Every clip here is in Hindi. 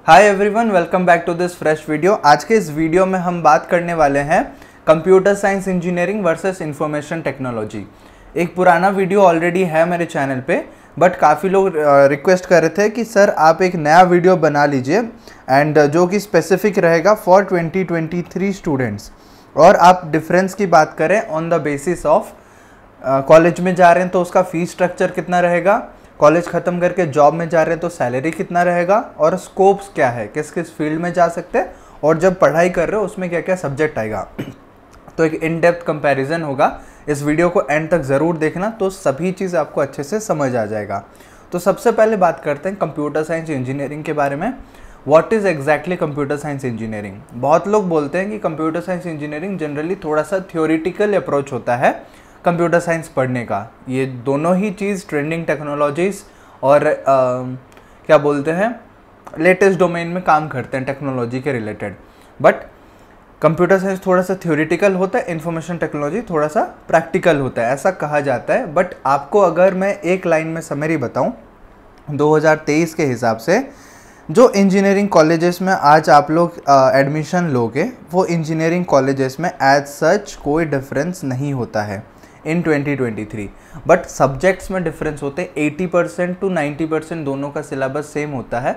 Hi everyone, welcome back to this fresh video. आज के इस वीडियो में हम बात करने वाले हैं computer science engineering versus information technology. एक पुराना वीडियो ऑलरेडी है मेरे चैनल पे, बट काफ़ी लोग रिक्वेस्ट कर रहे थे कि सर आप एक नया वीडियो बना लीजिए एंड जो कि स्पेसिफिक रहेगा फॉर 2023 स्टूडेंट्स, और आप डिफरेंस की बात करें on the basis of college में जा रहे हैं तो उसका फीस स्ट्रक्चर कितना रहेगा, कॉलेज ख़त्म करके जॉब में जा रहे हैं तो सैलरी कितना रहेगा, और स्कोप्स क्या है, किस किस फील्ड में जा सकते हैं, और जब पढ़ाई कर रहे हो उसमें क्या क्या सब्जेक्ट आएगा। तो एक इन डेप्थ कंपैरिजन होगा। इस वीडियो को एंड तक ज़रूर देखना, तो सभी चीज़ आपको अच्छे से समझ आ जाएगा। तो सबसे पहले बात करते हैं कंप्यूटर साइंस इंजीनियरिंग के बारे में। What is exactly computer science engineering? बहुत लोग बोलते हैं कि कंप्यूटर साइंस इंजीनियरिंग जनरली थोड़ा सा थ्योरेटिकल अप्रोच होता है कंप्यूटर साइंस पढ़ने का। ये दोनों ही चीज़ ट्रेंडिंग टेक्नोलॉजीज़ और क्या बोलते हैं लेटेस्ट डोमेन में काम करते हैं टेक्नोलॉजी के रिलेटेड। बट कंप्यूटर साइंस थोड़ा सा थ्योरेटिकल होता है, इंफॉर्मेशन टेक्नोलॉजी थोड़ा सा प्रैक्टिकल होता है, ऐसा कहा जाता है। बट आपको अगर मैं एक लाइन में समरी बताऊं, 2023 के हिसाब से जो इंजीनियरिंग कॉलेजेस में आज आप लोग एडमिशन लोगे, वो इंजीनियरिंग कॉलेजेस में एज सच कोई डिफरेंस नहीं होता है इन 2023। बट सब्जेक्ट्स में डिफरेंस होते हैं। 80% टू 90% दोनों का सिलेबस सेम होता है,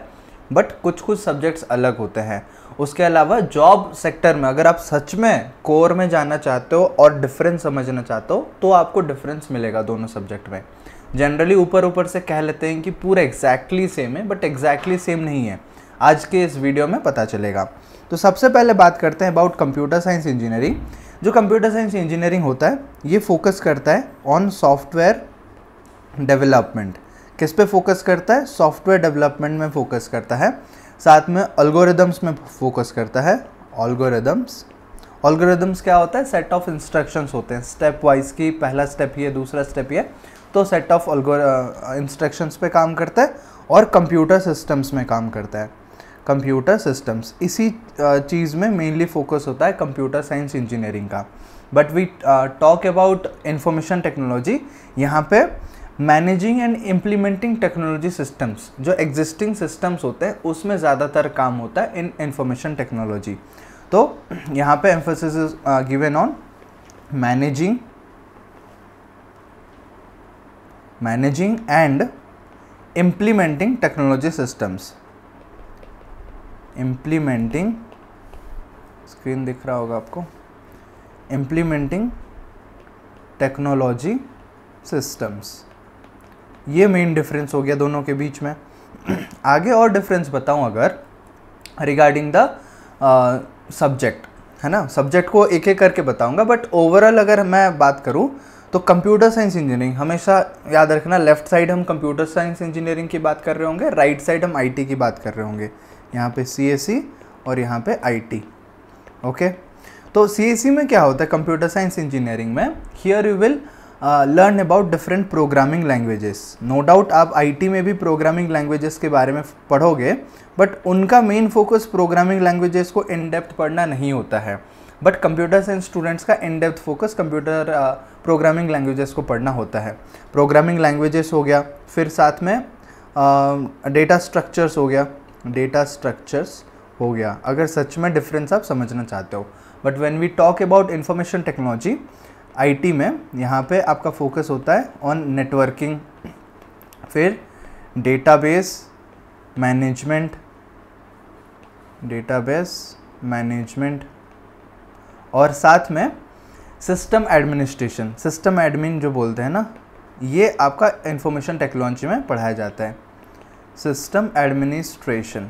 बट कुछ कुछ सब्जेक्ट्स अलग होते हैं। उसके अलावा जॉब सेक्टर में अगर आप सच में कोर में जाना चाहते हो और डिफरेंस समझना चाहते हो तो आपको डिफरेंस मिलेगा दोनों सब्जेक्ट में। जनरली ऊपर ऊपर से कह लेते हैं कि पूरा एग्जैक्टली सेम है, बट एग्जैक्टली सेम नहीं है। आज के इस वीडियो में पता चलेगा। तो सबसे पहले बात करते हैं अबाउट कंप्यूटर साइंस इंजीनियरिंग। जो कंप्यूटर साइंस इंजीनियरिंग होता है ये फोकस करता है ऑन सॉफ्टवेयर डेवलपमेंट। किस पे फोकस करता है? सॉफ्टवेयर डेवलपमेंट में फोकस करता है, साथ में एल्गोरिदम्स में फोकस करता है। एल्गोरिदम्स क्या होता है? सेट ऑफ इंस्ट्रक्शंस होते हैं स्टेप वाइज की, पहला स्टेप ये, दूसरा स्टेप ये, तो सेट ऑफ इंस्ट्रक्शंस पे काम करता है। और कंप्यूटर सिस्टम्स में काम करता है। कंप्यूटर सिस्टम्स इसी चीज़ में मेनली फोकस होता है कंप्यूटर साइंस इंजीनियरिंग का। But we talk about information technology. यहाँ पे managing and implementing technology systems, जो एग्जिस्टिंग सिस्टम्स होते हैं उसमें ज़्यादातर काम होता है इन इंफॉर्मेशन टेक्नोलॉजी। तो यहाँ पे emphasis is given on managing and implementing technology systems. Implementing, screen दिख रहा होगा आपको, इम्प्लीमेंटिंग टेक्नोलॉजी सिस्टम्स, ये मेन डिफरेंस हो गया दोनों के बीच में। आगे और डिफरेंस बताऊं अगर रिगार्डिंग द सब्जेक्ट, है ना, सब्जेक्ट को एक एक करके बताऊंगा। बट ओवरऑल अगर मैं बात करूं तो कंप्यूटर साइंस इंजीनियरिंग, हमेशा याद रखना, लेफ्ट साइड हम कंप्यूटर साइंस इंजीनियरिंग की बात कर रहे होंगे, राइट साइड हम आईटी की बात कर रहे होंगे। यहाँ पे सीएसई और यहाँ पे आईटी। ओके, तो सीएसई में क्या होता है कंप्यूटर साइंस इंजीनियरिंग में? Here you will learn about different programming languages. No doubt आप आईटी में भी प्रोग्रामिंग लैंग्वेजेस के बारे में पढ़ोगे, बट उनका मेन फोकस प्रोग्रामिंग लैंग्वेजेस को इन डेप्थ पढ़ना नहीं होता है। बट कंप्यूटर साइंस स्टूडेंट्स का in depth focus computer programming languages को पढ़ना होता है। प्रोग्रामिंग लैंग्वेजेस हो गया, फिर साथ में डेटा स्ट्रक्चर्स हो गया, अगर सच में डिफरेंस आप समझना चाहते हो। But when we talk about information technology IT में, यहाँ पे आपका फोकस होता है ऑन नेटवर्किंग, फिर डेटाबेस मैनेजमेंट और साथ में सिस्टम एडमिनिस्ट्रेशन। सिस्टम एडमिन जो बोलते हैं ना, ये आपका इंफॉर्मेशन टेक्नोलॉजी में पढ़ाया जाता है। सिस्टम एडमिनिस्ट्रेशन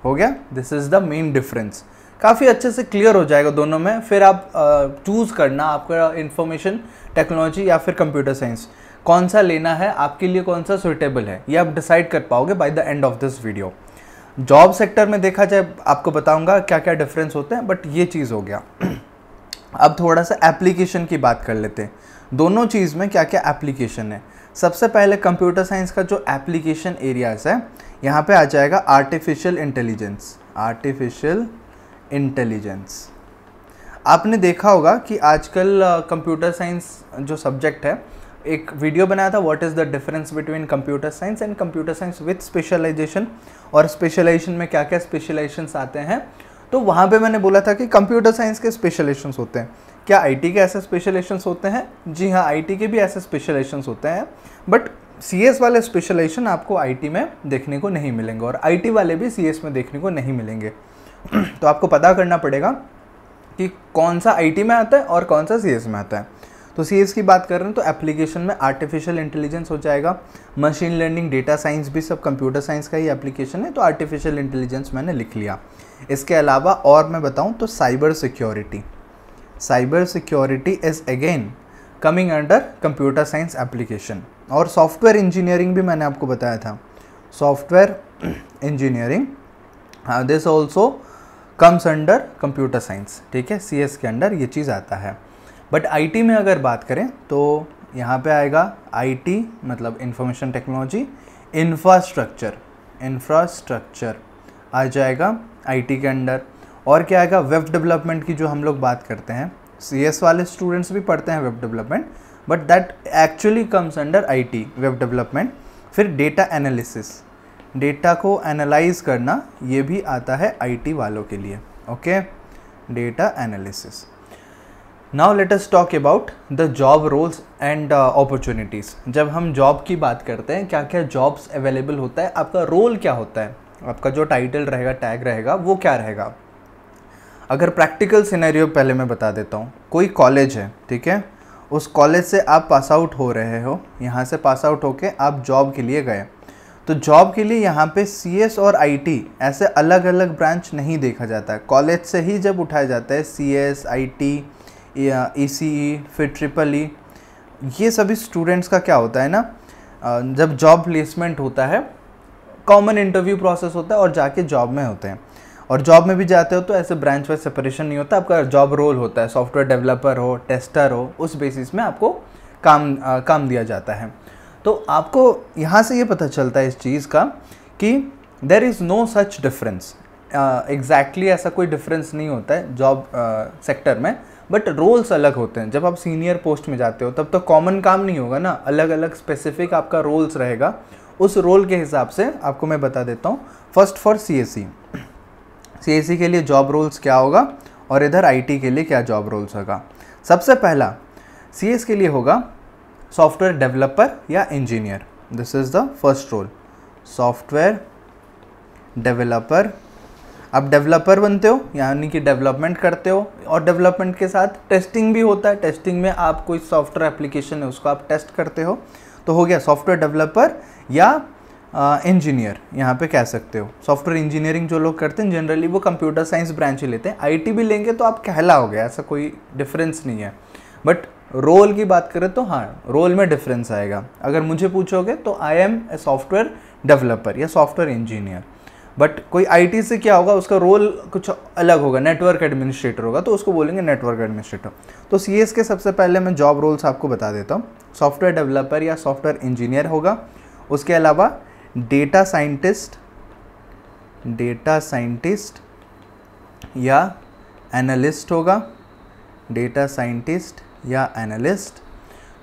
हो गया। This is the main difference. काफ़ी अच्छे से क्लियर हो जाएगा दोनों में। फिर आप चूज़ करना आपका इंफॉर्मेशन टेक्नोलॉजी या फिर कंप्यूटर साइंस कौन सा लेना है, आपके लिए कौन सा सुइटेबल है, ये आप डिसाइड कर पाओगे by the end of this video. Job sector में देखा जाए, आपको बताऊंगा क्या क्या डिफरेंस होते हैं, बट ये चीज़ हो गया। अब थोड़ा सा एप्लीकेशन की बात कर लेते हैं। दोनों चीज़ में क्या क्या एप्लीकेशन है। सबसे पहले कंप्यूटर साइंस का जो एप्लीकेशन एरियाज़ है, यहाँ पे आ जाएगा आर्टिफिशियल इंटेलिजेंस। आपने देखा होगा कि आजकल कंप्यूटर साइंस जो सब्जेक्ट है एक वीडियो बनाया था what is the difference between computer science and computer science with specialisation, और स्पेशलाइजेशन में क्या क्या स्पेशलाइजेशंस आते हैं। तो वहाँ पे मैंने बोला था कि कंप्यूटर साइंस के स्पेशलाइजेशंस होते हैं। क्या आईटी के ऐसे स्पेशलाइजेशंस होते हैं? जी हाँ, आईटी के भी ऐसे स्पेशलाइजेशंस होते हैं, बट सीएस वाले स्पेशलाइजेशन आपको आईटी में देखने को नहीं मिलेंगे और आईटी वाले भी सीएस में देखने को नहीं मिलेंगे। तो आपको पता करना पड़ेगा कि कौन सा आईटी में आता है और कौन सा सीएस में आता है। तो सीएस की बात कर रहे हैं तो एप्लीकेशन में आर्टिफिशियल इंटेलिजेंस हो जाएगा, मशीन लर्निंग, डेटा साइंस भी सब कंप्यूटर साइंस का ही एप्लीकेशन है, तो आर्टिफिशियल इंटेलिजेंस मैंने लिख लिया। इसके अलावा और मैं बताऊं तो cyber security, cyber security is again coming under computer science application. और सॉफ्टवेयर इंजीनियरिंग भी मैंने आपको बताया था, software engineering this also comes under computer science, ठीक है, सीएस के अंडर ये चीज़ आता है। बट आईटी में अगर बात करें तो यहाँ पे आएगा आईटी मतलब इंफॉर्मेशन टेक्नोलॉजी, इंफ्रास्ट्रक्चर आ जाएगा आईटी के अंडर। और क्या आएगा? वेब डेवलपमेंट की जो हम लोग बात करते हैं, सीएस वाले स्टूडेंट्स भी पढ़ते हैं web development, but that actually comes under IT, web development. फिर डेटा एनालिसिस, डेटा को एनालाइज करना, ये भी आता है आईटी वालों के लिए, okay, data analysis. Now let us talk about the job roles and opportunities. जब हम जॉब की बात करते हैं, क्या क्या जॉब्स अवेलेबल होता है, आपका रोल क्या होता है, आपका जो टाइटल रहेगा, टैग रहेगा, वो क्या रहेगा। अगर प्रैक्टिकल सिनेरियो पहले मैं बता देता हूँ, कोई कॉलेज है, ठीक है, उस कॉलेज से आप पास आउट हो रहे हो, यहाँ से पास आउट होके आप जॉब के लिए गए, तो जॉब के लिए यहाँ पे सीएस और आईटी ऐसे अलग अलग ब्रांच नहीं देखा जाता है, कॉलेज से ही जब उठाया जाता है सीएस, आईटी, ईसीई, फिर ट्रिपल ई, ये सभी स्टूडेंट्स का क्या होता है ना, जब जॉब प्लेसमेंट होता है, कॉमन इंटरव्यू प्रोसेस होता है और जाके जॉब में होते हैं। और जॉब में भी जाते हो तो ऐसे ब्रांच वाइज सेपरेशन नहीं होता, आपका जॉब रोल होता है, सॉफ्टवेयर डेवलपर हो, टेस्टर हो, उस बेसिस में आपको काम दिया जाता है। तो आपको यहाँ से ये पता चलता है इस चीज़ का कि there is no such difference, exactly ऐसा कोई डिफरेंस नहीं होता है जॉब सेक्टर में, बट रोल्स अलग होते हैं। जब आप सीनियर पोस्ट में जाते हो तब तो कॉमन काम नहीं होगा ना, अलग अलग स्पेसिफिक आपका रोल्स रहेगा, उस रोल के हिसाब से आपको मैं बता देता हूँ। फर्स्ट फॉर सीएसई, सीएसई के लिए जॉब रोल्स क्या होगा और इधर आईटी के लिए क्या जॉब रोल्स होगा। सबसे पहला सीएस के लिए होगा सॉफ्टवेयर डेवलपर या engineer, this is the first role, software developer. आप डेवलपर बनते हो यानी कि डेवलपमेंट करते हो, और डेवलपमेंट के साथ टेस्टिंग भी होता है, टेस्टिंग में आप कोई सॉफ्टवेयर एप्लीकेशन है उसको आप टेस्ट करते हो, तो हो गया सॉफ्टवेयर डेवलपर या इंजीनियर, यहाँ पे कह सकते हो। सॉफ्टवेयर इंजीनियरिंग जो लोग करते हैं जनरली वो कंप्यूटर साइंस ब्रांच ही लेते हैं, आईटी भी लेंगे तो आप कहलाओगे, ऐसा कोई डिफरेंस नहीं है। बट रोल की बात करें तो हाँ, रोल में डिफरेंस आएगा। अगर मुझे पूछोगे तो I am a software developer या सॉफ्टवेयर इंजीनियर, बट कोई आईटी से क्या होगा, उसका रोल कुछ अलग होगा, नेटवर्क एडमिनिस्ट्रेटर होगा तो उसको बोलेंगे नेटवर्क एडमिनिस्ट्रेटर। तो सीएस के सबसे पहले मैं जॉब रोल्स आपको बता देता हूँ, सॉफ्टवेयर डेवलपर या सॉफ्टवेयर इंजीनियर होगा। उसके अलावा डेटा साइंटिस्ट या एनालिस्ट होगा, डेटा साइंटिस्ट या एनालिस्ट।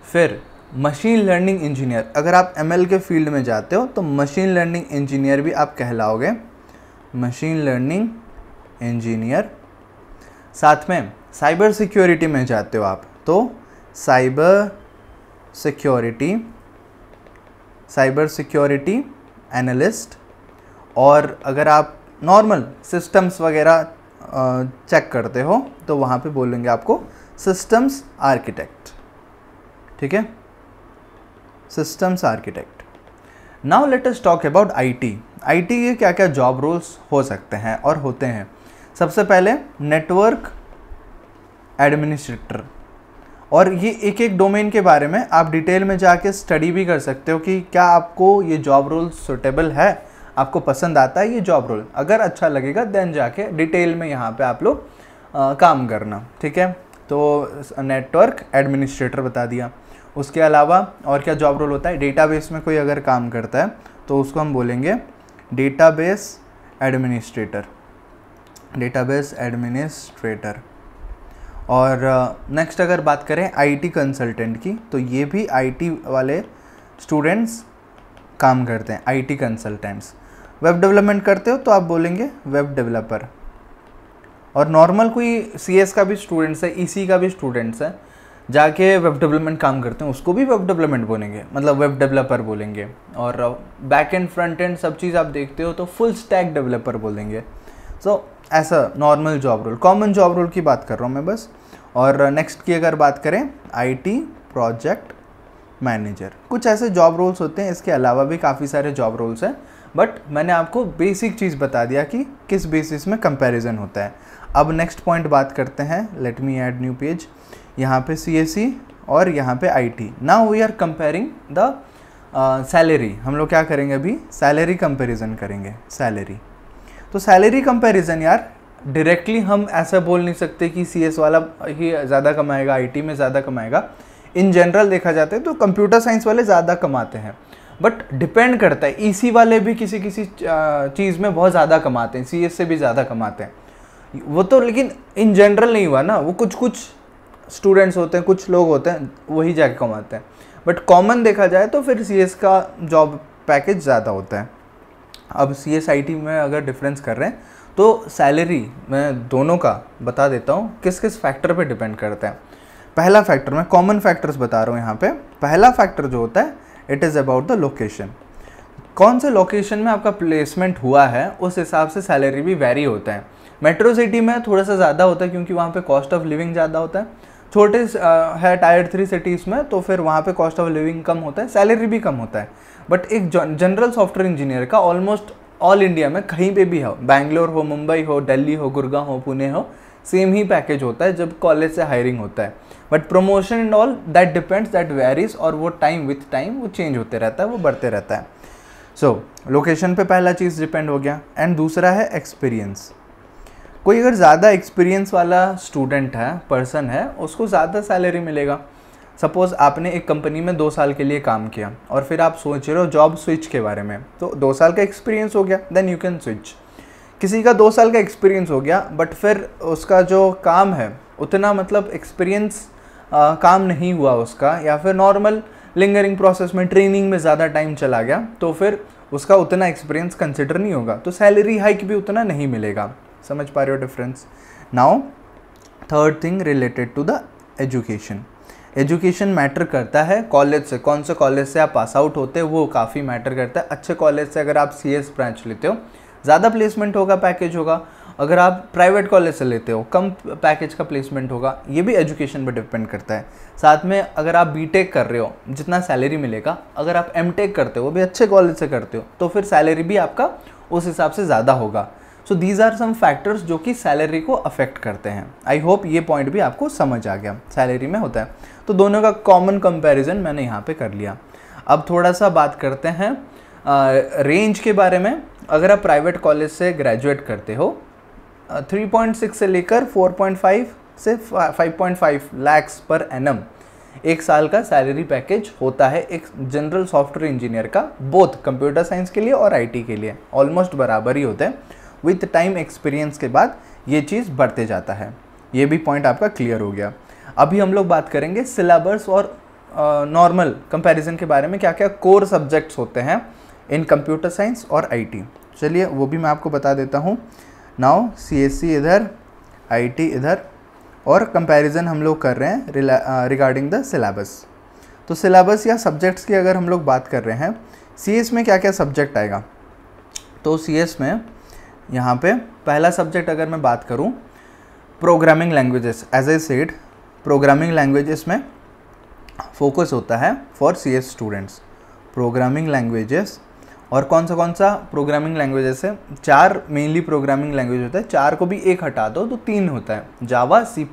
फिर मशीन लर्निंग इंजीनियर, अगर आप एमएल के फील्ड में जाते हो तो मशीन लर्निंग इंजीनियर भी आप कहलाओगे, मशीन लर्निंग इंजीनियर। साथ में साइबर सिक्योरिटी में जाते हो आप तो साइबर सिक्योरिटी एनालिस्ट। और अगर आप नॉर्मल सिस्टम्स वगैरह चेक करते हो तो वहाँ पे बोलेंगे आपको सिस्टम्स आर्किटेक्ट, ठीक है, systems architect. Now let us talk about IT के क्या क्या जॉब रोल्स हो सकते हैं और होते हैं। सबसे पहले नेटवर्क एडमिनिस्ट्रेटर, और ये एक एक डोमेन के बारे में आप डिटेल में जाके स्टडी भी कर सकते हो कि क्या आपको ये जॉब रोल सुटेबल है, आपको पसंद आता है ये जॉब रोल। अगर अच्छा लगेगा देन जाके डिटेल में यहाँ पे आप लोग काम करना, ठीक है। तो नेटवर्क एडमिनिस्ट्रेटर बता दिया। उसके अलावा और क्या जॉब रोल होता है, डेटाबेस में कोई अगर काम करता है तो उसको हम बोलेंगे डेटाबेस एडमिनिस्ट्रेटर। और नेक्स्ट अगर बात करें आईटी कंसल्टेंट की, तो ये भी आईटी वाले स्टूडेंट्स काम करते हैं, आईटी कंसल्टेंट्स। वेब डेवलपमेंट करते हो तो आप बोलेंगे वेब डेवलपर। और नॉर्मल कोई सीएस का भी स्टूडेंट्स है, ईसी का भी स्टूडेंट्स है, जाके वेब डेवलपमेंट काम करते हैं, उसको भी वेब डेवलपमेंट बोलेंगे, मतलब वेब डेवलपर बोलेंगे। और बैक एंड फ्रंट एंड सब चीज़ आप देखते हो तो फुल स्टैक डेवलपर बोलेंगे। सो ऐसा normal job role, common job role की बात कर रहा हूँ मैं बस। और नेक्स्ट की अगर बात करें, आईटी प्रोजेक्ट मैनेजर, कुछ ऐसे जॉब रोल्स होते हैं। इसके अलावा भी काफ़ी सारे जॉब रोल्स हैं, बट मैंने आपको बेसिक चीज़ बता दिया कि किस बेसिस में कंपैरिजन होता है। अब नेक्स्ट पॉइंट बात करते हैं, let me add new page. यहाँ पे सीएसई और यहाँ पे IT. Now we are comparing the salary. हम लोग क्या करेंगे अभी, सैलरी कंपैरिजन करेंगे, सैलरी। तो सैलरी कंपैरिजन यार डायरेक्टली हम ऐसा बोल नहीं सकते कि सीएस वाला ही ज़्यादा कमाएगा, आईटी में ज़्यादा कमाएगा। इन जनरल देखा जाता है तो कंप्यूटर साइंस वाले ज़्यादा कमाते हैं, बट डिपेंड करता है। ईसी वाले भी किसी किसी चीज़ में बहुत ज़्यादा कमाते हैं, सीएस से भी ज़्यादा कमाते हैं वो तो, लेकिन इन जनरल नहीं हुआ ना, वो कुछ स्टूडेंट्स होते हैं, कुछ लोग होते हैं वही जाके कमाते हैं। बट कॉमन देखा जाए तो फिर सीएस का जॉब पैकेज ज़्यादा होता है। अब सीएस आईटी में अगर डिफरेंस कर रहे हैं तो सैलरी मैं दोनों का बता देता हूँ किस किस फैक्टर पे डिपेंड करता है। पहला फैक्टर, मैं कॉमन फैक्टर्स बता रहा हूँ यहाँ पे। पहला फैक्टर जो होता है, it is about the location. कौन से लोकेशन में आपका प्लेसमेंट हुआ है उस हिसाब से सैलरी भी वेरी होता है। मेट्रो सिटी में थोड़ा सा ज़्यादा होता है क्योंकि वहाँ पे कॉस्ट ऑफ लिविंग ज़्यादा होता है। छोटे है टायर 3 सिटीज़ में तो फिर वहाँ पे कॉस्ट ऑफ लिविंग कम होता है, सैलरी भी कम होता है। बट एक जनरल सॉफ्टवेयर इंजीनियर का ऑलमोस्ट ऑल इंडिया में कहीं पे भी हो, बैंगलोर हो, मुंबई हो, दिल्ली हो, गुड़गांव हो, पुणे हो, सेम ही पैकेज होता है जब कॉलेज से हायरिंग होता है। But promotion and all that depends, that varies, और वो टाइम विथ टाइम वो चेंज होते रहता है, वो बढ़ते रहता है। सो लोकेशन पे पहला चीज़ डिपेंड हो गया। एंड दूसरा है एक्सपीरियंस। कोई अगर ज़्यादा एक्सपीरियंस वाला स्टूडेंट है, पर्सन है, उसको ज़्यादा सैलरी मिलेगा। सपोज़ आपने एक कंपनी में 2 साल के लिए काम किया और फिर आप सोच रहे हो जॉब स्विच के बारे में, तो 2 साल का एक्सपीरियंस हो गया, देन यू कैन स्विच। किसी का 2 साल का एक्सपीरियंस हो गया बट फिर उसका जो काम है उतना, मतलब एक्सपीरियंस काम नहीं हुआ उसका, या फिर नॉर्मल लिंगरिंग प्रोसेस में ट्रेनिंग में ज़्यादा टाइम चला गया, तो फिर उसका उतना एक्सपीरियंस कंसिडर नहीं होगा, तो सैलरी हाइक भी उतना नहीं मिलेगा। समझ पा रहे हो difference? Now third thing related to the education. Education matter करता है कॉलेज से, कौन से कॉलेज से आप पास आउट होते हैं वो काफ़ी मैटर करता है। अच्छे कॉलेज से अगर आप सीएस ब्रांच लेते हो ज़्यादा प्लेसमेंट होगा, पैकेज होगा। अगर आप प्राइवेट कॉलेज से लेते हो कम पैकेज का प्लेसमेंट होगा। ये भी एजुकेशन पर डिपेंड करता है। साथ में अगर आप बीटेक कर रहे हो जितना सैलरी मिलेगा, अगर आप एमटेक करते हो वो भी अच्छे कॉलेज से करते हो तो फिर सैलरी भी आपका उस हिसाब से ज़्यादा होगा। So these are some factors जो कि सैलरी को अफेक्ट करते हैं। आई होप ये पॉइंट भी आपको समझ आ गया, सैलरी में होता है। तो दोनों का कॉमन कंपैरिजन मैंने यहाँ पे कर लिया। अब थोड़ा सा बात करते हैं रेंज के बारे में। अगर आप प्राइवेट कॉलेज से ग्रेजुएट करते हो 3.6 से लेकर 4.5 से 5.5 लाख्स पर एनम एक साल का सैलरी पैकेज होता है एक जनरल सॉफ्टवेयर इंजीनियर का। बोथ कंप्यूटर साइंस के लिए और आईटी के लिए ऑलमोस्ट बराबर ही होते हैं। विथ टाइम एक्सपीरियंस के बाद ये चीज़ बढ़ते जाता है। ये भी पॉइंट आपका क्लियर हो गया। अभी हम लोग बात करेंगे सिलेबस और नॉर्मल कंपैरिजन के बारे में, क्या क्या कोर सब्जेक्ट्स होते हैं इन कंप्यूटर साइंस और आईटी। चलिए वो भी मैं आपको बता देता हूँ। नाउ सीएससी इधर, आईटी इधर, और कंपैरिजन हम लोग कर रहे हैं रिगार्डिंग द सिलेबस। तो सिलेबस या सब्जेक्ट्स की अगर हम लोग बात कर रहे हैं, सीएस में क्या क्या सब्जेक्ट आएगा, तो सीएस में यहाँ पे पहला सब्जेक्ट अगर मैं बात करूँ programming languages. As I said programming languages में फोकस होता है for CS students. Programming languages, और कौन सा प्रोग्रामिंग लैंग्वेजेस है, 4 मेनली प्रोग्रामिंग लैंग्वेज होता है। 4 को भी एक हटा दो तो 3 होता है, जावा, C++,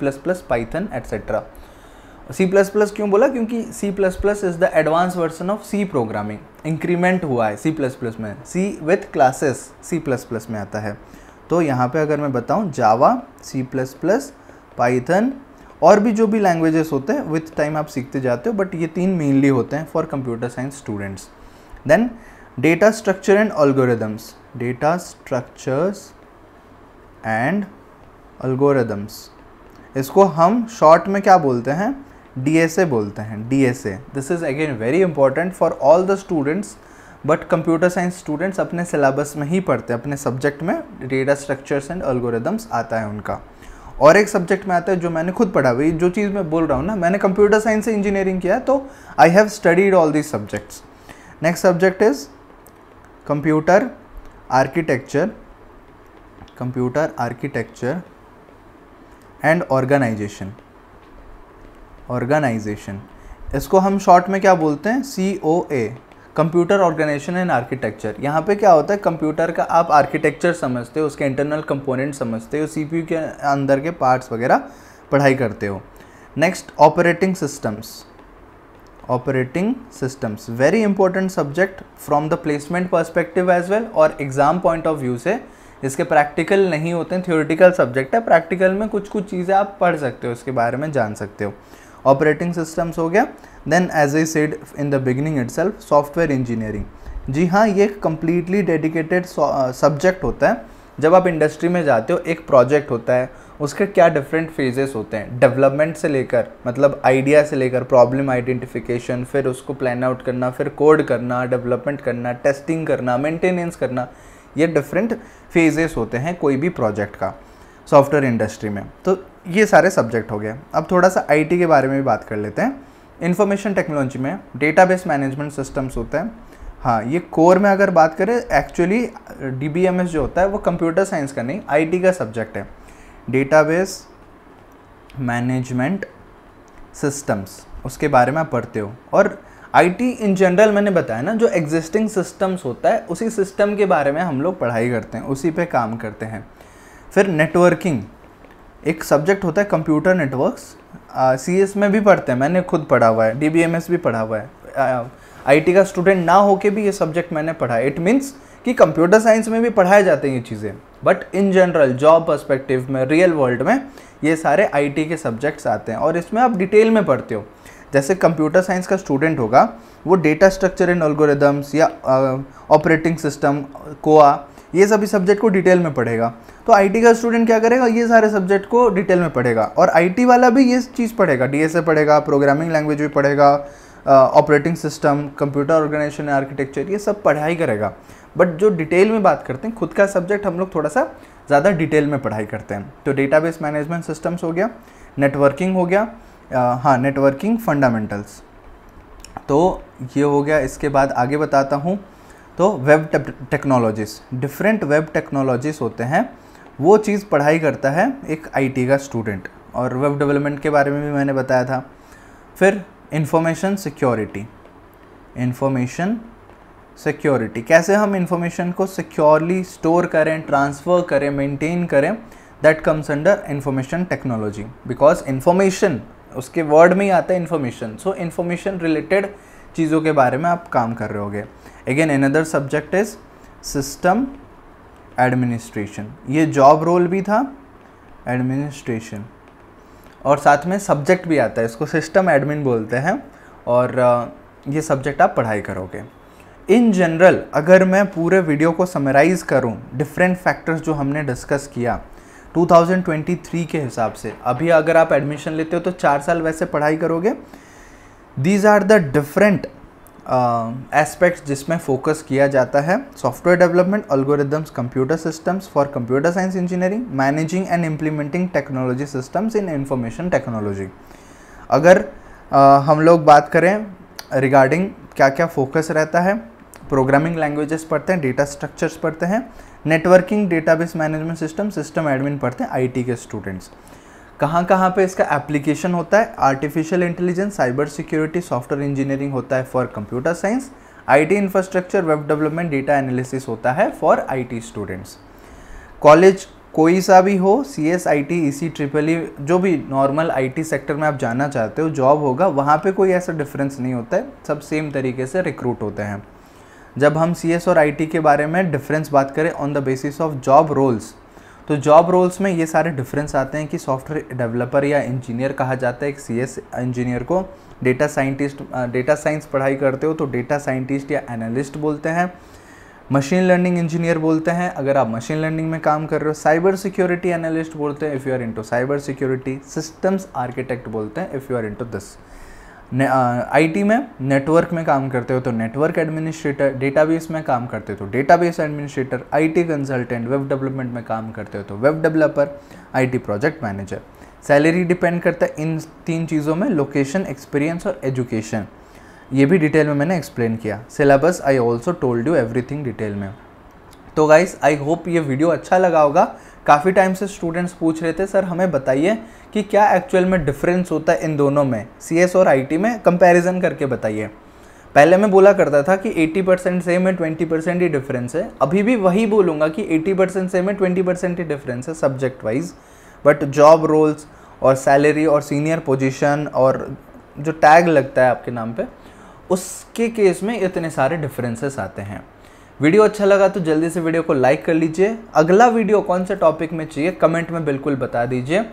पाइथन एटसेट्रा। C++ क्यों बोला, क्योंकि C++ is the advance version of C programming. Increment हुआ है C++ में, C विथ क्लासेस C++ में आता है। तो यहाँ पे अगर मैं बताऊँ जावा, C++, पाइथन, और भी जो भी लैंग्वेजेस होते हैं विथ टाइम आप सीखते जाते हो, बट ये 3 मेनली होते हैं for computer science students. Then data structure and algorithms, data structures and algorithms, इसको हम शॉर्ट में क्या बोलते हैं, DSA बोलते हैं, DSA। This is again very important for all the students, but computer science students अपने सिलेबस में ही पढ़ते हैं, अपने सब्जेक्ट में डेटा स्ट्रक्चर्स एंड एल्गोरिदम्स आता है उनका। और एक सब्जेक्ट में आता है जो मैंने खुद पढ़ा, वही जो चीज़ मैं बोल रहा हूँ ना, मैंने कंप्यूटर साइंस से इंजीनियरिंग किया है, तो I have studied all these subjects. Next subject is computer architecture, computer architecture and organisation, organisation, इसको हम शॉर्ट में क्या बोलते हैं, COA, computer organisation and architecture. यहाँ पे क्या होता है, कंप्यूटर का आप आर्किटेक्चर समझते हो, उसके इंटरनल कंपोनेंट समझते हो, CPU के अंदर के पार्ट्स वगैरह पढ़ाई करते हो। Next operating systems, operating systems very important subject from the placement perspective as well, और एग्जाम पॉइंट ऑफ व्यू से इसके प्रैक्टिकल नहीं होते हैं, थ्योरेटिकल सब्जेक्ट है, प्रैक्टिकल में कुछ कुछ चीज़ें आप पढ़ सकते हो, इसके बारे में जान सकते हो। ऑपरेटिंग सिस्टम्स हो गया। Then as I said in the beginning itself, software engineering. जी हाँ, ये कम्प्लीटली डेडिकेटेड सब्जेक्ट होता है। जब आप इंडस्ट्री में जाते हो, एक प्रोजेक्ट होता है, उसके क्या डिफरेंट फेजेस होते हैं, डेवलपमेंट से लेकर, मतलब आइडिया से लेकर प्रॉब्लम आइडेंटिफिकेशन, फिर उसको प्लान आउट करना, फिर कोड करना, डेवलपमेंट करना, टेस्टिंग करना, मेंटेनेंस करना, ये डिफरेंट फेजेस होते हैं कोई भी प्रोजेक्ट का सॉफ्टवेयर इंडस्ट्री में। तो ये सारे सब्जेक्ट हो गए। अब थोड़ा सा IT के बारे में भी बात कर लेते हैं। इंफॉर्मेशन टेक्नोलॉजी में डेटाबेस मैनेजमेंट सिस्टम्स होते हैं। हाँ, ये कोर में अगर बात करें, एक्चुअली DBMS जो होता है वो कंप्यूटर साइंस का नहीं, IT का सब्जेक्ट है। डेटाबेस मैनेजमेंट सिस्टम्स, उसके बारे में आप पढ़ते हो। और IT इन जनरल मैंने बताया ना, जो एग्जिस्टिंग सिस्टम्स होता है उसी सिस्टम के बारे में हम लोग पढ़ाई करते हैं, उसी पे काम करते हैं। फिर नेटवर्किंग एक सब्जेक्ट होता है, कंप्यूटर नेटवर्क्स, CS में भी पढ़ते हैं, मैंने खुद पढ़ा हुआ है, DBMS भी पढ़ा हुआ है। IT का स्टूडेंट ना होके भी ये सब्जेक्ट मैंने पढ़ा है। इट मीन्स कि कंप्यूटर साइंस में भी पढ़ाए जाते हैं ये चीज़ें, but in general job perspective में, रियल वर्ल्ड में ये सारे IT के सब्जेक्ट्स आते हैं, और इसमें आप डिटेल में पढ़ते हो। जैसे कंप्यूटर साइंस का स्टूडेंट होगा, वो डेटा स्ट्रक्चर एंड एल्गोरिदम्स या ऑपरेटिंग सिस्टम, कोआ, ये सभी सब्जेक्ट को डिटेल में पढ़ेगा। तो IT का स्टूडेंट क्या करेगा, ये सारे सब्जेक्ट को डिटेल में पढ़ेगा। और IT वाला भी ये चीज़ पढ़ेगा, DSA पढ़ेगा, प्रोग्रामिंग लैंग्वेज भी पढ़ेगा, operating system, computer organisation, architecture, ये सब पढ़ाई करेगा। बट जो डिटेल में बात करते हैं, खुद का सब्जेक्ट हम लोग थोड़ा सा ज़्यादा डिटेल में पढ़ाई करते हैं। तो डेटाबेस मैनेजमेंट सिस्टम्स हो गया, नेटवर्किंग हो गया, हाँ नेटवर्किंग फंडामेंटल्स, तो ये हो गया। इसके बाद आगे बताता हूँ। तो web technologies, different web technologies होते हैं, वो चीज़ पढ़ाई करता है एक IT का स्टूडेंट। और वेब डेवलपमेंट के बारे में भी मैंने बताया था। फिर इंफॉर्मेशन सिक्योरिटी, इंफॉर्मेशन सिक्योरिटी, कैसे हम इंफॉर्मेशन को सिक्योरली स्टोर करें, ट्रांसफ़र करें, मेंटेन करें, that comes under information technology. Because information उसके वर्ड में ही आता है इंफॉर्मेशन, सो इंफॉर्मेशन रिलेटेड चीज़ों के बारे में आप काम कर रहे होगे। Again another subject is system administration, ये जॉब रोल भी था, एडमिनिस्ट्रेशन, और साथ में सब्जेक्ट भी आता है, इसको सिस्टम एडमिन बोलते हैं। और ये सब्जेक्ट आप पढ़ाई करोगे। इन जनरल अगर मैं पूरे वीडियो को समराइज़ करूं, डिफरेंट फैक्टर्स जो हमने डिस्कस किया 2023 के हिसाब से, अभी अगर आप एडमिशन लेते हो तो 4 साल वैसे पढ़ाई करोगे। These are the different aspects जिसमें फोकस किया जाता है। Software development, algorithms, computer systems for computer science engineering, managing and implementing technology systems in information technology. अगर हम लोग बात करें रिगार्डिंग क्या क्या फोकस रहता है, प्रोग्रामिंग लैंग्वेजेस पढ़ते हैं, डेटा स्ट्रक्चर्स पढ़ते हैं, networking, database management system, system admin पढ़ते हैं IT के स्टूडेंट्स। कहाँ कहाँ पे इसका एप्लीकेशन होता है, artificial intelligence, cyber security, software engineering होता है for computer science, IT infrastructure, web development, data analysis होता है फॉर IT स्टूडेंट्स। कॉलेज कोई सा भी हो, CS, IT, EC, EEE, जो भी नॉर्मल IT सेक्टर में आप जाना चाहते हो, जॉब होगा, वहाँ पे कोई ऐसा डिफरेंस नहीं होता है, सब सेम तरीके से रिक्रूट होते हैं। जब हम CS और IT के बारे में डिफरेंस बात करें on the basis of job roles, तो जॉब रोल्स में ये सारे डिफरेंस आते हैं कि सॉफ्टवेयर डेवलपर या इंजीनियर कहा जाता है एक CS इंजीनियर को, डेटा साइंटिस्ट, डेटा साइंस पढ़ाई करते हो तो डेटा साइंटिस्ट या एनालिस्ट बोलते हैं, मशीन लर्निंग इंजीनियर बोलते हैं अगर आप मशीन लर्निंग में काम कर रहे हो। साइबर सिक्योरिटी एनालिस्ट बोलते हैं if you are into cyber security. Systems architect बोलते हैं if you are into this. IT में नेटवर्क में काम करते हो तो नेटवर्क एडमिनिस्ट्रेटर, डेटाबेस में काम करते हो तो database administrator, IT consultant, web development में काम करते हो तो web developer, IT project manager. Salary depend करता है इन 3 चीज़ों में, लोकेशन, एक्सपीरियंस और एजुकेशन। ये भी डिटेल में मैंने एक्सप्लेन किया। Syllabus I also told you everything detail में। तो गाइस आई होप ये वीडियो अच्छा लगा होगा। काफ़ी टाइम से स्टूडेंट्स पूछ रहे थे सर हमें बताइए कि क्या एक्चुअल में डिफरेंस होता है इन दोनों में, सीएस और आईटी में, कंपैरिजन करके बताइए। पहले मैं बोला करता था कि 80% सेम है, 20% ही डिफरेंस है। अभी भी वही बोलूँगा कि 80% सेम है, 20% ही डिफरेंस है subject wise. But job roles और सैलरी और सीनियर पोजीशन और जो टैग लगता है आपके नाम पे, उसके केस में इतने सारे डिफरेंसेस आते हैं। वीडियो अच्छा लगा तो जल्दी से वीडियो को लाइक कर लीजिए। अगला वीडियो कौन से टॉपिक में चाहिए कमेंट में बिल्कुल बता दीजिए,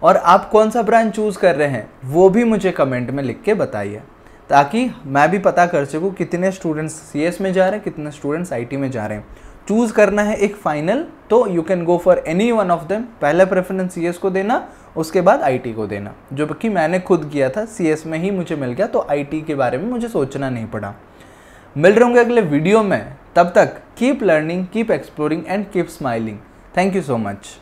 और आप कौन सा ब्रांच चूज़ कर रहे हैं वो भी मुझे कमेंट में लिख के बताइए, ताकि मैं भी पता कर सकूँ कितने स्टूडेंट्स सीएस में जा रहे हैं, कितने स्टूडेंट्स आईटी में जा रहे हैं। चूज़ करना है एक फाइनल तो you can go for any one of them. पहला प्रेफरेंस सीएस को देना, उसके बाद आईटी को देना, जो कि मैंने खुद किया था। सीएस में ही मुझे मिल गया तो आईटी के बारे में मुझे सोचना नहीं पड़ा। मिल रहे होंगे अगले वीडियो में, तब तक keep learning, keep exploring and keep smiling. Thank you so much.